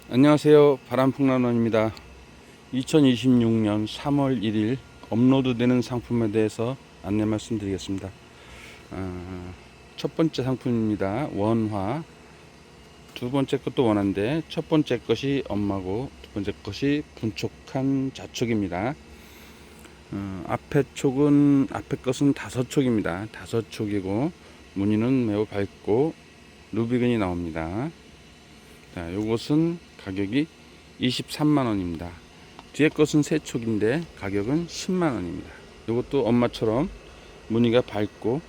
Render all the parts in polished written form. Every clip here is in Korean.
안녕하세요. 바람풍란원입니다. 2026년 3월 1일 업로드되는 상품에 대해서 안내 말씀드리겠습니다. 첫 번째 상품입니다. 원화. 두 번째 것도 원화인데 첫 번째 것이 엄마고 두 번째 것이 분촉한 자촉입니다. 앞에 것은 5촉입니다. 5촉이고 무늬는 매우 밝고 루비건이 나옵니다. 자, 요것은 가격이 23만원입니다. 뒤에 것은 3촉인데 가격은 10만원입니다. 이것도 엄마처럼 무늬가 밝고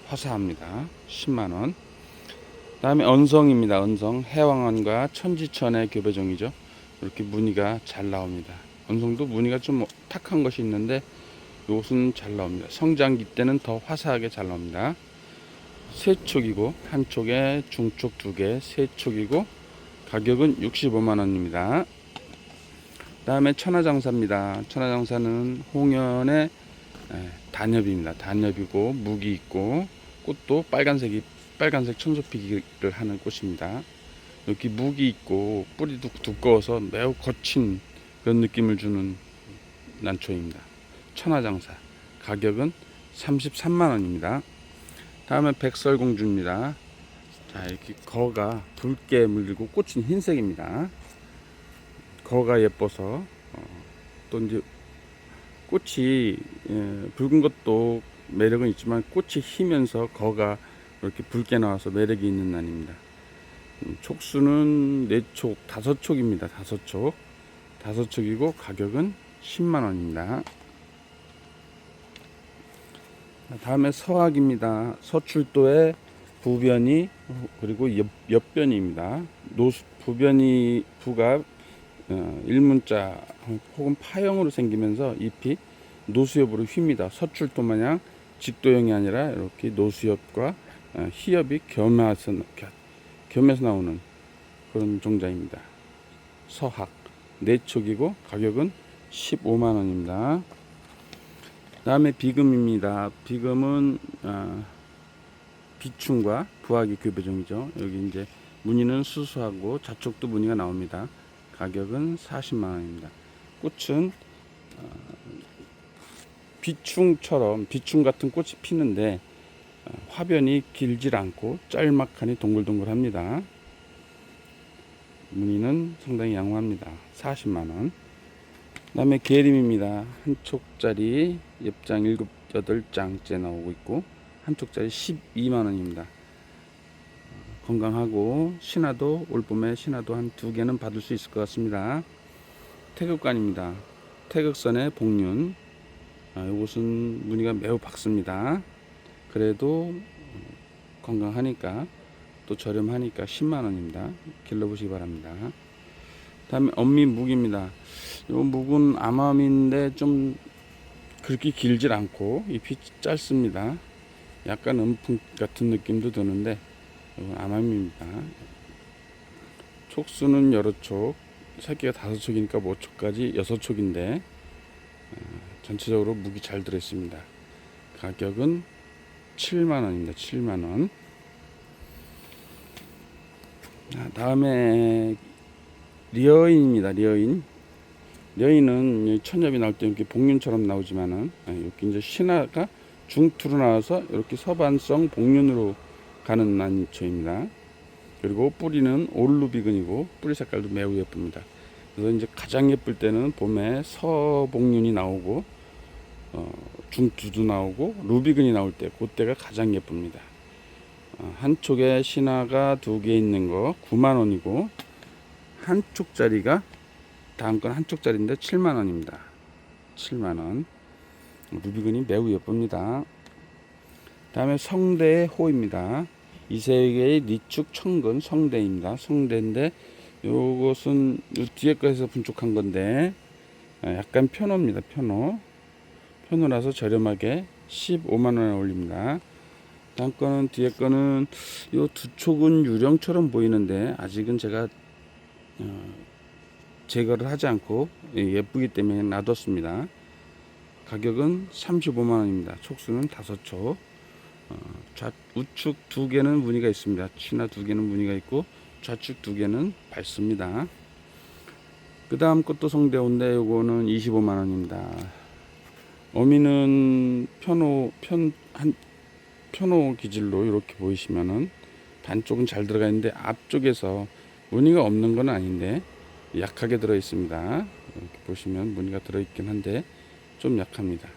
화사합니다. 10만원. 다음에 언성입니다. 언성. 해왕원과 천지천의 교배종이죠. 이렇게 무늬가 잘 나옵니다. 언성도 무늬가 좀 탁한 것이 있는데 이것은 잘 나옵니다. 성장기 때는 더 화사하게 잘 나옵니다. 3촉이고 한쪽에 중촉 2개, 3촉이고 가격은 65만원입니다. 다음에 천하장사입니다. 천하장사는 홍연의 단엽입니다. 단엽이고 무기 있고 꽃도 빨간색 천소피기를 하는 꽃입니다. 여기 무기 있고 뿌리도 두꺼워서 매우 거친 그런 느낌을 주는 난초입니다. 천하장사 가격은 33만원입니다. 다음에 백설공주입니다. 자, 이렇게 거가 붉게 물리고 꽃은 흰색입니다. 거가 예뻐서 또 이제 꽃이 붉은 것도 매력은 있지만 꽃이 희면서 거가 이렇게 붉게 나와서 매력이 있는 난입니다. 촉수는 4촉, 5촉입니다. 5촉. 5촉이고 가격은 10만원입니다. 다음에 서학입니다. 서출도의 부변이 그리고 옆변입니다. 부가 일문자 혹은 파형으로 생기면서 잎이 노수엽으로 휩니다. 서출도 마냥 직도형이 아니라 이렇게 노수엽과 희엽이 겸해서 나오는 그런 종자입니다. 서학 4촉이고 가격은 15만원입니다. 다음에 비금입니다. 비금은 비충과 부학이 교배종이죠. 여기 이제 무늬는 수수하고 자촉도 무늬가 나옵니다. 가격은 40만원입니다. 꽃은 비충 같은 꽃이 피는데 화변이 길질 않고 짤막하니 동글동글합니다. 무늬는 상당히 양호합니다. 40만원. 그 다음에 계림입니다. 한 촉짜리 엽장 7, 8장째 나오고 있고 한 촉짜리 12만원입니다. 건강하고 신화도 올봄에 신화도 한 2개는 받을 수 있을 것 같습니다. 태극관입니다. 태극선의 복륜. 이것은 무늬가 매우 밝습니다. 그래도 건강하니까 또 저렴하니까 10만원입니다. 길러보시기 바랍니다. 다음에 엄미묵입니다. 이 묵은 암암인데 좀 그렇게 길질 않고 잎이 짧습니다. 약간 은풍 같은 느낌도 드는데 이건 암암입니다. 촉수는 여러 촉, 새끼가 5촉이니까 5촉까지 6촉인데 전체적으로 묵이 잘 들어있습니다. 가격은 7만원입니다. 7만원. 다음에 리어인입니다. 리어인은 천엽이 나올 때 이렇게 복륜처럼 나오지만은 이렇게 이제 신화가 중투로 나와서 이렇게 서반성 복륜으로 가는 난초입니다. 그리고 뿌리는 올루비근이고 뿌리 색깔도 매우 예쁩니다. 그래서 이제 가장 예쁠 때는 봄에 서복륜이 나오고 중투도 나오고 루비근이 나올 때 그때가 가장 예쁩니다. 한쪽에 신화가 2개 있는 거 9만원이고 한쪽짜리가 다음 건 한쪽짜리인데 7만원입니다. 7만원. 루비근이 매우 예쁩니다. 다음에 성대의 호입니다. 이세계의 리축 청근 성대입니다. 성대인데 요것은 요 뒤에 거에서 분촉한 건데 약간 편호입니다. 편호라서 저렴하게 15만원에 올립니다. 다음 거는 뒤에 거는 요 2촉은 유령처럼 보이는데 아직은 제가 제거를 하지 않고 예쁘기 때문에 놔뒀습니다. 가격은 35만원입니다. 촉수는 5촉. 우측 2개는 무늬가 있습니다. 신화 2개는 무늬가 있고 좌측 2개는 밝습니다. 그 다음 것도 성대호인데 요거는 25만원입니다. 어미는 편호 기질로 이렇게 보이시면은 반쪽은 잘 들어가 있는데 앞쪽에서 무늬가 없는 건 아닌데 약하게 들어 있습니다. 이렇게 보시면 무늬가 들어 있긴 한데 좀 약합니다.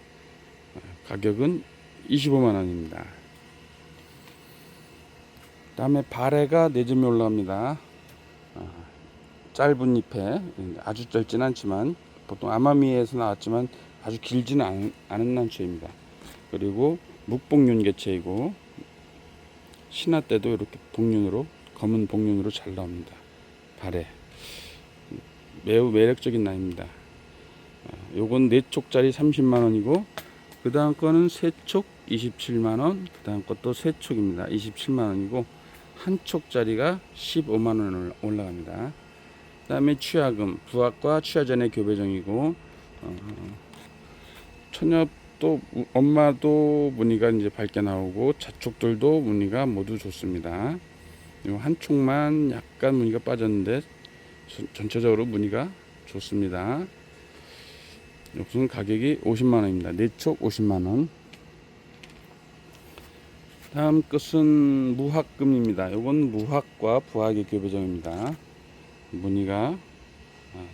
가격은 25만원입니다. 다음에 바래가 4점이 올라갑니다. 짧은 잎에 아주 짧진 않지만 보통 아마미에서 나왔지만 아주 길지는 않은 난초입니다. 그리고 묵복륜 개체이고 신화 때도 이렇게 복륜으로 검은 복륜으로 잘 나옵니다. 바래 매우 매력적인 나입니다. 요건 4촉짜리 30만원이고 그 다음 거는 3촉 27만원, 그 다음 것도 3촉입니다. 27만원이고 한 촉짜리가 15만원을 올라갑니다. 그 다음에 취하금, 부학과 취하전의 교배종이고 천엽도 엄마도 무늬가 이제 밝게 나오고 자촉들도 무늬가 모두 좋습니다. 요 한 촉만 약간 무늬가 빠졌는데 전체적으로 무늬가 좋습니다. 요것은 가격이 50만원입니다. 4촉 50만원. 다음 것은 무학금입니다. 요건 무학과 부학의 교배종입니다. 무늬가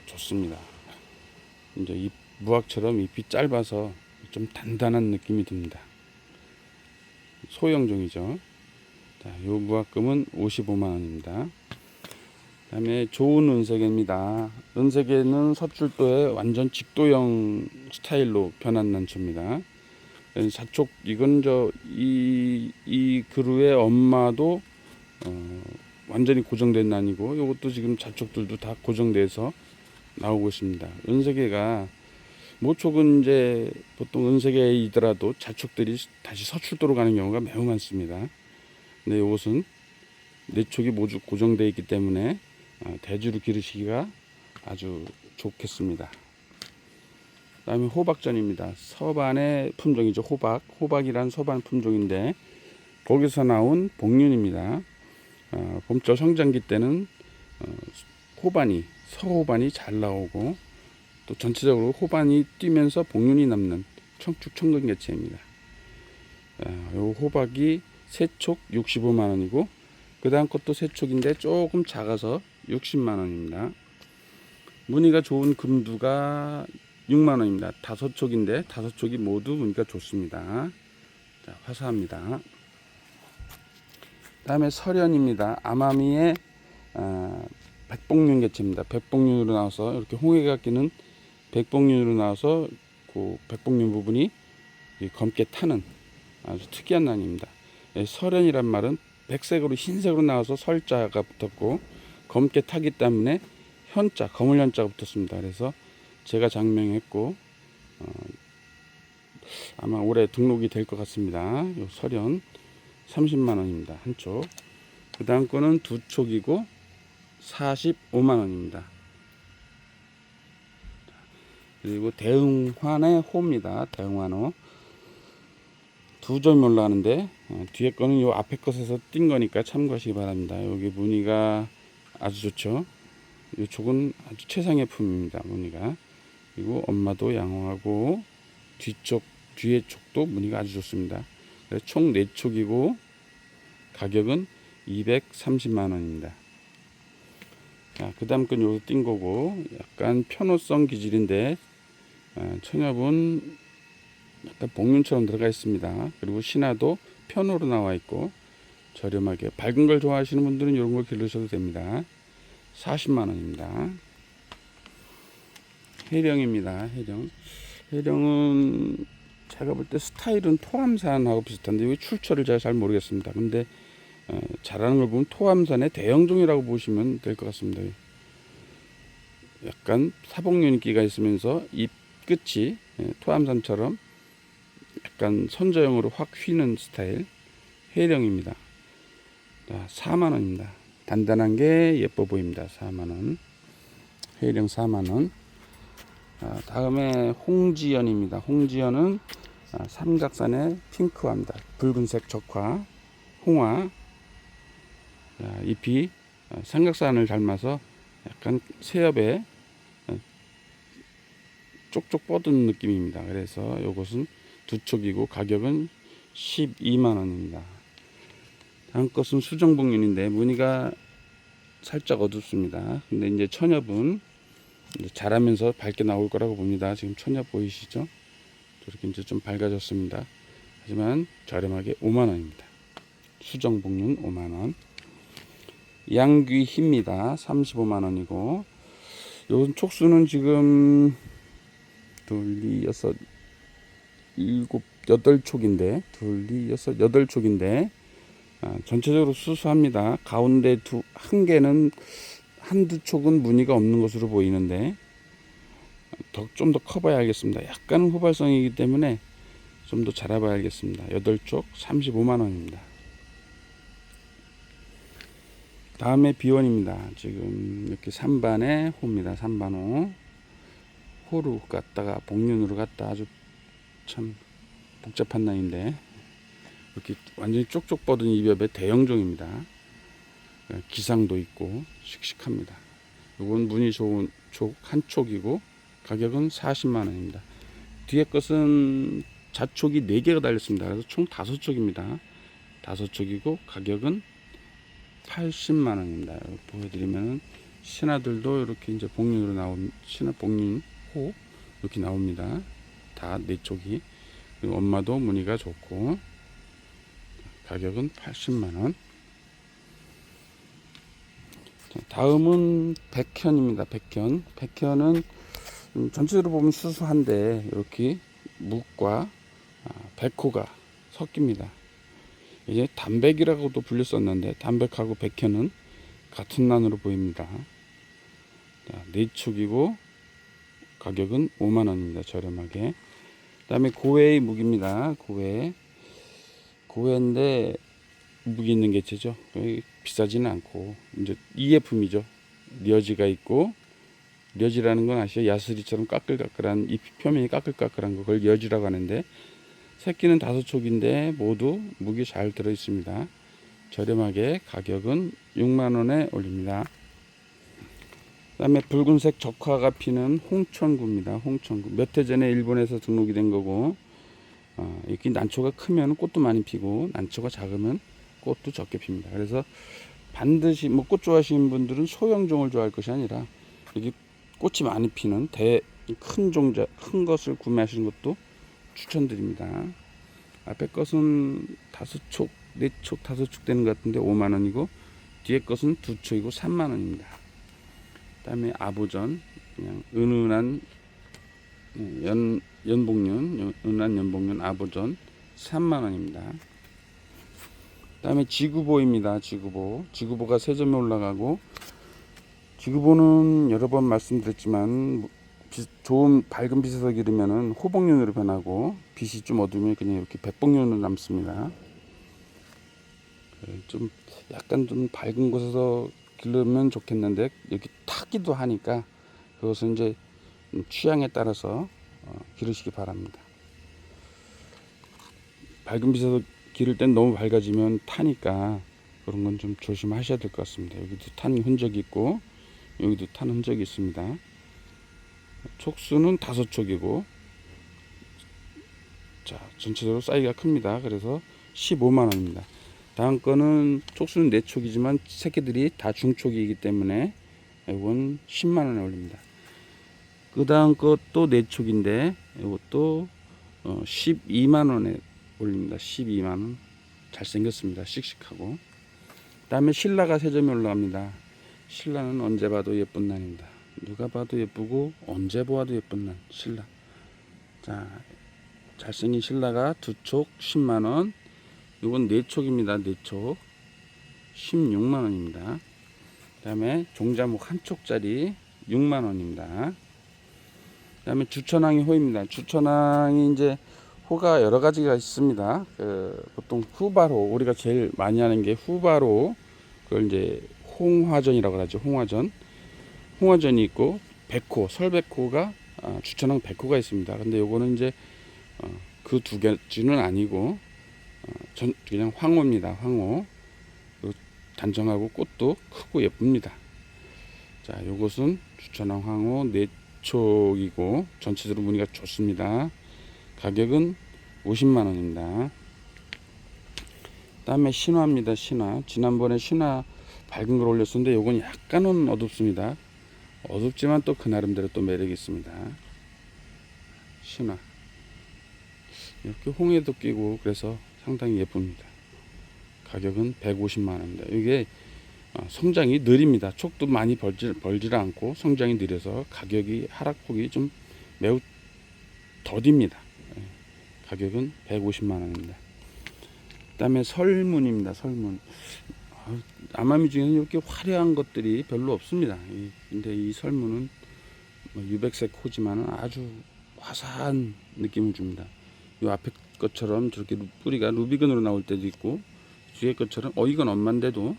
좋습니다. 이제 이 무학처럼 잎이 짧아서 좀 단단한 느낌이 듭니다. 소형종이죠. 자, 요 무학금은 55만원입니다. 그 다음에 좋은 은색입니다. 은색에는 서출도에 완전 직도형 스타일로 변한 난초입니다. 자촉, 이건 이 그루의 엄마도 완전히 고정된 난이고, 이것도 지금 자촉들도 다 고정돼서 나오고 있습니다. 은색애가 모촉은 이제 보통 은색애이더라도 자촉들이 다시 서출도로 가는 경우가 매우 많습니다. 근데 이것은 내촉이 모두 고정되어 있기 때문에 대주로 기르시기가 아주 좋겠습니다. 그 다음에 호박전입니다. 서반의 품종이죠. 호박이란 서반 품종인데 거기서 나온 복륜입니다. 봄철 성장기 때는 서호반이 잘 나오고 또 전체적으로 호반이 뛰면서 복륜이 남는 청축청근 개체입니다. 요 호박이 3촉 65만원이고 그 다음 것도 3촉인데 조금 작아서 60만원입니다. 무늬가 좋은 금두가 6만원입니다. 5촉인데 5촉이 모두 무늬가 좋습니다. 자, 화사합니다. 다음에 설현입니다. 아마미의 백복륜 개체입니다. 백복륜으로 나와서 이렇게 홍해가 끼는 백복륜으로 나와서 그 백복륜 부분이 검게 타는 아주 특이한 난입니다. 설현이란 말은 백색으로 흰색으로 나와서 설자가 붙었고 검게 타기 때문에 현자, 검을 현자가 붙었습니다. 그래서 제가 장명했고 아마 올해 등록이 될 것 같습니다. 요 설현 30만원입니다. 한 촉. 그 다음 거는 2촉이고 45만원입니다. 그리고 대응환의 호입니다. 대응환호 2점이 올라가는데 뒤에 거는 요 앞에 것에서 띈 거니까 참고하시기 바랍니다. 여기 무늬가 아주 좋죠. 이 촉은 아주 최상의 품입니다. 무늬가. 그리고 엄마도 양호하고 뒤에 촉도 무늬가 아주 좋습니다. 총 4촉이고 가격은 230만원입니다. 자, 그 다음 건 여기서 띈 거고 약간 편호성 기질인데 천엽은 약간 복륜처럼 들어가 있습니다. 그리고 신화도 편호로 나와 있고 저렴하게 밝은 걸 좋아하시는 분들은 이런 걸 기르셔도 됩니다. 40만원입니다. 해령입니다. 해령은 제가 볼 때 스타일은 토암산하고 비슷한데 여기 출처를 제가 잘 모르겠습니다. 근데 자라는 걸 보면 토암산의 대형종이라고 보시면 될 것 같습니다. 약간 사복륜기가 있으면서 잎 끝이 토암산처럼 약간 선저형으로 확 휘는 스타일 해령입니다. 4만원입니다. 단단한 게 예뻐 보입니다. 4만원. 해령 4만원. 다음에 홍지연입니다. 홍지연은 삼각산의 핑크화입니다. 붉은색 적화, 홍화. 잎이 삼각산을 닮아서 약간 새엽의 쪽쪽 뻗은 느낌입니다. 그래서 요것은 두 촉이고 가격은 12만원입니다. 다음 것은 수정복륜인데 무늬가 살짝 어둡습니다. 근데 이제 천엽은 이제 자라면서 밝게 나올 거라고 봅니다. 지금 천엽 보이시죠? 저렇게 이제 좀 밝아졌습니다. 하지만 저렴하게 5만원입니다. 수정복륜 5만원. 양귀희입니다. 35만원이고, 요 촉수는 지금 둘, 이, 여섯, 일곱, 여덟 촉인데, 둘, 이, 여섯, 여덟 촉인데, 전체적으로 수수합니다. 가운데 한 개는 한두 촉은 무늬가 없는 것으로 보이는데, 좀 더 커봐야 알겠습니다. 약간은 후발성이기 때문에 좀 더 자라봐야 알겠습니다. 8쪽 35만원입니다. 다음에 비원입니다. 지금 이렇게 3반에 호입니다. 3반 호로 갔다가 복륜으로 갔다 아주 참 복잡한 나이인데, 이렇게 완전히 쪽쪽 뻗은 이벽의 대형종입니다. 기상도 있고 씩씩합니다. 이건 무늬 좋은 촉 한 촉이고 가격은 40만원입니다. 뒤에 것은 자촉이 4개가 달렸습니다. 그래서 총 5촉입니다. 5촉이고 가격은 80만원입니다. 보여드리면 신하들도 이렇게 이제 복륜으로 나온 신하 복륜 호 이렇게 나옵니다. 다 4촉이. 그리고 엄마도 무늬가 좋고 가격은 80만원. 다음은 백현입니다. 백현은 전체적으로 보면 수수한데 이렇게 묵과 백호가 섞입니다. 이제 담백이라고도 불렸었는데 담백하고 백현은 같은 난으로 보입니다. 4축이고 가격은 5만원입니다. 저렴하게. 그 다음에 고해의 묵입니다. 고해인데 무기 있는 개체죠. 비싸지는 않고 이제 이예품이죠. 려지가 있고, 려지라는 건 아시죠? 야스리처럼 까끌까끌한 이 표면이 까끌까끌한 거, 그걸 려지라고 하는데 새끼는 5촉인데 모두 무기 잘 들어 있습니다. 저렴하게 가격은 6만원에 올립니다. 그 다음에 붉은색 적화가 피는 홍천구입니다. 홍천구 몇 해 전에 일본에서 등록이 된 거고, 이렇게 난초가 크면 꽃도 많이 피고 난초가 작으면 꽃도 적게 핍니다. 그래서 반드시 꽃 좋아하시는 분들은 소형종을 좋아할 것이 아니라 여기 꽃이 많이 피는 큰 것을 구매하시는 것도 추천드립니다. 앞에 것은 5촉, 4촉, 5촉 되는 것 같은데 5만원이고, 뒤에 것은 2촉이고 3만원입니다. 그 다음에 아보전, 그냥 은은한 은한 연복륜 아보전 3만원입니다. 그 다음에 지구보입니다. 지구보가 3점에 올라가고, 지구보는 여러 번 말씀드렸지만 좋은 밝은 빛에서 기르면은 호복륜으로 변하고, 빛이 좀 어두우면 그냥 이렇게 백복륜으로 남습니다. 좀 약간 좀 밝은 곳에서 기르면 좋겠는데 여기 타기도 하니까 그것은 이제 취향에 따라서 기르시기 바랍니다. 밝은 빛에서 기를 땐 너무 밝아지면 타니까 그런 건 좀 조심하셔야 될 것 같습니다. 여기도 탄 흔적이 있고 여기도 탄 흔적이 있습니다. 촉수는 5촉이고, 자, 전체적으로 사이즈가 큽니다. 그래서 15만원입니다. 다음 거는 촉수는 4촉이지만 새끼들이 다 중촉이기 때문에 이건 10만원에 올립니다. 그 다음 것도 4촉인데 이것도 12만원에 올립니다. 12만원. 잘생겼습니다. 씩씩하고. 그 다음에 신라가 3점이 올라갑니다. 신라는 언제 봐도 예쁜 난입니다. 누가 봐도 예쁘고 언제 보아도 예쁜 난 신라. 자, 잘생긴 신라가 2촉 10만원. 이건 4촉입니다. 4촉 16만원입니다. 그 다음에 종자목 1촉짜리 6만원입니다. 그 다음에 주천왕이 호입니다. 주천왕이 이제 호가 여러 가지가 있습니다. 보통 후바로, 우리가 제일 많이 하는 게 후바로, 그걸 이제 홍화전이라고 하죠. 홍화전이 있고, 백호, 설백호가, 주천왕 백호가 있습니다. 근데 요거는 이제 그 두 개지는 아니고 그냥 황호입니다. 황호. 단정하고 꽃도 크고 예쁩니다. 자, 요것은 주천왕 황호 2촉이고 전체적으로 무늬가 좋습니다. 가격은 50만 원입니다. 다음에 신화입니다. 신화. 지난번에 신화 밝은 걸 올렸었는데 요건 약간은 어둡습니다. 어둡지만 또 그 나름대로 또 매력이 있습니다. 신화. 이렇게 홍해도 끼고 그래서 상당히 예쁩니다. 가격은 150만 원입니다. 이게 성장이 느립니다. 촉도 많이 벌질 않고 성장이 느려서 가격이 하락폭이 좀 매우 더딥니다. 가격은 150만 원입니다. 그 다음에 설문입니다. 설문. 아마미 중에는 이렇게 화려한 것들이 별로 없습니다. 근데 이 설문은 유백색 호지만은 아주 화사한 느낌을 줍니다. 이 앞에 것처럼 저렇게 뿌리가 루비건으로 나올 때도 있고, 뒤에 것처럼 이건 엄만데도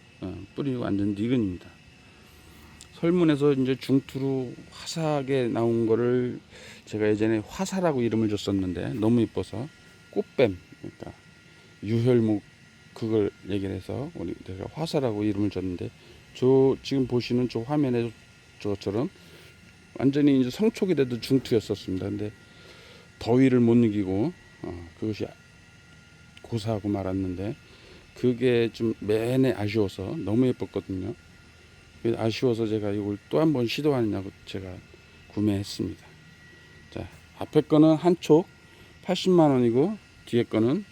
뿌리가 완전 니근입니다. 설문에서 이제 중투로 화사하게 나온 거를 제가 예전에 화사라고 이름을 줬었는데 너무 이뻐서 꽃뱀, 그러니까 유혈목 그걸 얘기를 해서 내가 화사라고 이름을 줬는데, 저 지금 보시는 저 화면에 저처럼 완전히 이제 성촉이 돼도 중투였었습니다. 근데 더위를 못 이기고 그것이 고사하고 말았는데, 그게 좀 매내 아쉬워서 너무 예뻤거든요. 아쉬워서 제가 이걸 또 한 번 시도하느냐고 제가 구매했습니다. 자, 앞에 거는 한 촉 80만 원이고 뒤에 거는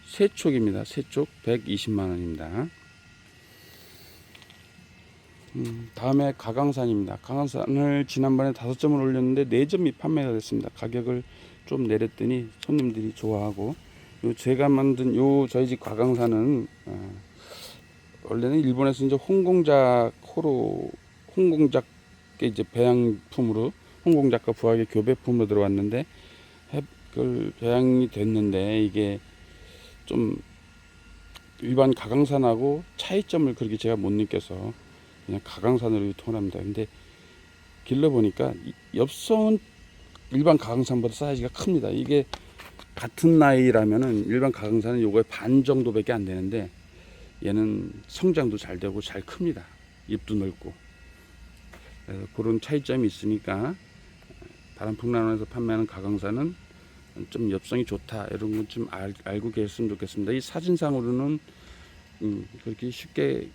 세 촉입니다. 세 촉 120만 원입니다. 다음에 가강산입니다. 가강산을 지난번에 5점을 올렸는데 4점이 판매가 됐습니다. 가격을 좀 내렸더니 손님들이 좋아하고, 제가 만든 저희 집 가강산은 원래는 일본에서 이제 홍공작 이제 배양품으로 홍공작과 부하의 교배품으로 들어왔는데, 그걸 배양이 됐는데 이게 좀 일반 가강산하고 차이점을 그렇게 제가 못 느껴서 그냥 가강산으로 유통합니다. 근데 길러보니까 엽성은 일반 가강산보다 사이즈가 큽니다. 이게 같은 나이라면은 일반 가강산은 요거의 반 정도밖에 안 되는데, 얘는 성장도 잘 되고 잘 큽니다. 잎도 넓고. 그래서 그런 차이점이 있으니까 바람풍랑원에서 판매하는 가강산은 좀 엽성이 좋다, 이런 건 좀 알고 계셨으면 좋겠습니다. 이 사진상으로는 그렇게 쉽게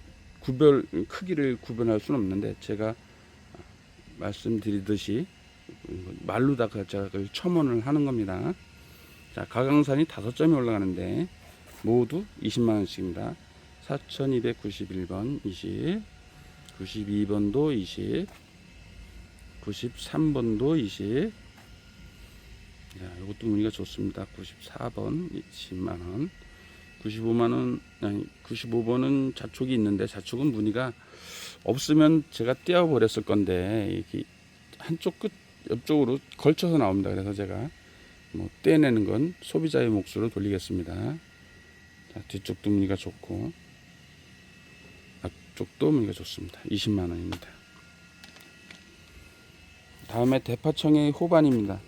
크기를 구별할 수는 없는데, 제가 말씀드리듯이 말로다가 제가 그걸 첨언을 하는 겁니다. 자, 가강산이 5점이 올라가는데 모두 20만 원씩입니다. 4291번 20, 92번도 20, 93번도 20. 자, 이것도 무늬가 좋습니다. 94번 20만원, 95만원, 아니 95번은 자촉이 있는데, 자촉은 무늬가 없으면 제가 떼어 버렸을 건데, 이렇게 한쪽 끝 옆쪽으로 걸쳐서 나옵니다. 그래서 제가 떼내는 건 소비자의 몫으로 돌리겠습니다. 자, 뒤쪽도 무늬가 좋고 앞쪽도 무늬가 좋습니다. 20만원입니다. 다음에 대파청의 호반입니다.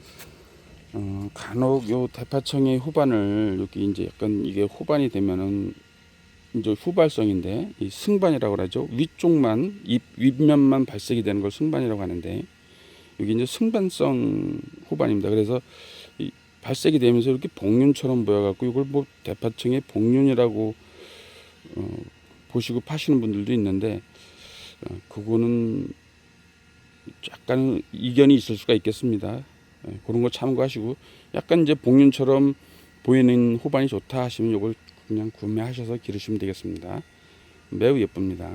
간혹 요 대파청의 호반을 이렇게 이제 약간 이게 호반이 되면은 이제 후발성인데, 이 승반이라고 하죠. 위쪽만 윗면만 발색이 되는 걸 승반이라고 하는데, 여기 이제 승반성 호반입니다. 그래서 이 발색이 되면서 이렇게 복륜처럼 보여갖고 이걸 대파청의 복륜이라고 보시고 파시는 분들도 있는데, 그거는 약간 이견이 있을 수가 있겠습니다. 그런 거 참고하시고, 약간 이제 복륜처럼 보이는 호반이 좋다 하시면 이걸 그냥 구매하셔서 기르시면 되겠습니다. 매우 예쁩니다.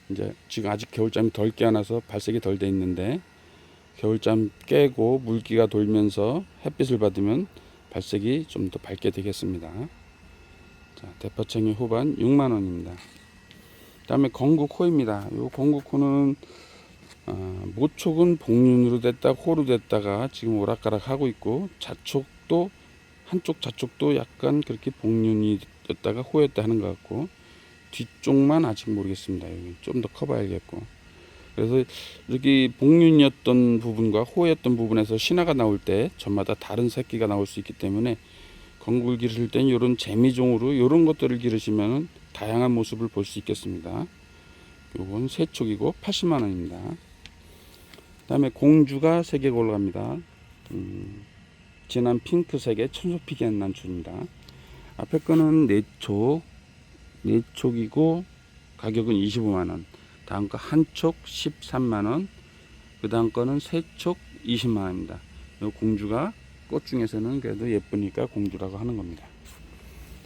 이제 지금 아직 겨울잠이 덜 깨어나서 발색이 덜 돼 있는데, 겨울잠 깨고 물기가 돌면서 햇빛을 받으면 발색이 좀 더 밝게 되겠습니다. 자, 대파청의 호반 6만 원입니다. 다음에 건국호입니다. 이 건국호는 모촉은 복륜으로 됐다 호로 됐다가 지금 오락가락 하고 있고, 자촉도 한쪽 자촉도 약간 그렇게 복륜이 였다가 호였다 하는 것 같고, 뒤쪽만 아직 모르겠습니다. 여기 좀 더 커봐야겠고. 그래서 이렇게 복륜이었던 부분과 호였던 부분에서 신화가 나올 때 저마다 다른 새끼가 나올 수 있기 때문에, 건국을 기르실 땐 이런 재미종으로 이런 것들을 기르시면 다양한 모습을 볼 수 있겠습니다. 요건 세 촉이고 80만 원입니다. 그다음에 공주가 3개가 올라갑니다. 진한 핑크색의 천소피겐 난초입니다. 앞에 거는 4촉이고 가격은 25만원. 다음 거 한 촉 13만원. 그 다음 거는 3촉 20만원입니다. 이 공주가 꽃 중에서는 그래도 예쁘니까 공주라고 하는 겁니다.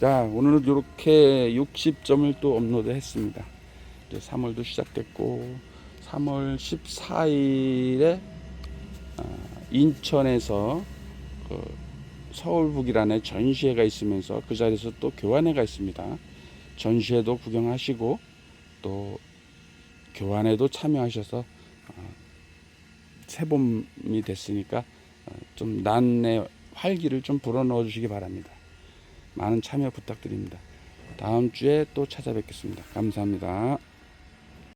자, 오늘은 이렇게 60점을 또 업로드 했습니다. 이제 3월도 시작됐고 3월 14일에 인천에서 그 서울북이란에 전시회가 있으면서 그 자리에서 또 교환회가 있습니다. 전시회도 구경하시고 또 교환회도 참여하셔서 새봄이 됐으니까 좀 난의 활기를 좀 불어넣어 주시기 바랍니다. 많은 참여 부탁드립니다. 다음 주에 또 찾아뵙겠습니다. 감사합니다.